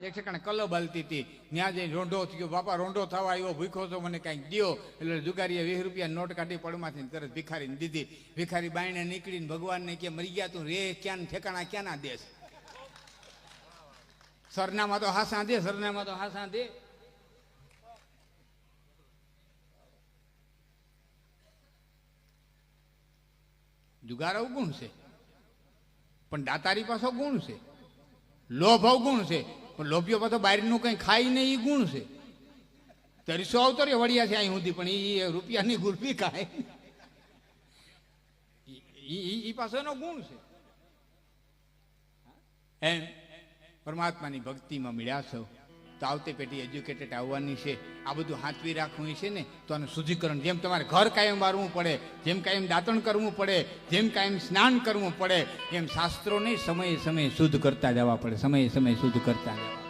એક ઠેકાણે કલબ હાલતી હતી, ત્યાં જઈને રોંઢો થયો, બાપા રોંઢો થવા આવ્યો, ભૂખો તો મને કાંઈક દ્યો. એટલે જુગારીએ 20 રૂપિયા નોટ કાઢી પડમાંથી તરત ભિખારીને દીધી. ભિખારી બાયણે નીકળીને ભગવાનને કે મરી ગયા તું રે, ક્યાં ઠેકાણા ક્યાંના દેશ, સરનામા તો હાસા દે, સરનામા તો હાસા દે. જુગાર અવગુણ છે, પણ દાતારી પાછો ગુણ છે. લોભ અવગુણ છે, પણ લોભીઓ પાછો બહારનું કંઈ ખાઈ નહીં, એ ગુણ છે. તરીસો આવતો રે વળિયા છે અહીં સુધી, પણ એ રૂપિયાની ગુરફી ખાય, એ પાછો એનો ગુણ છે. એમ પરમાત્માની ભક્તિમાં મળ્યા છો તો આવતી પેઢી એજ્યુકેટેડ આવવાની છે. આ બધું હાથવી રાખવું છે ને, તો આનું શુદ્ધિકરણ, જેમ તમારે ઘર કાયમ વારવું પડે, જેમ કાયમ દાંતણ કરવું પડે, જેમ કાયમ સ્નાન કરવું પડે, એમ શાસ્ત્રોને સમયે સમયે શુદ્ધ કરતા જવા પડે, સમયે સમયે શુદ્ધ કરતા જવા.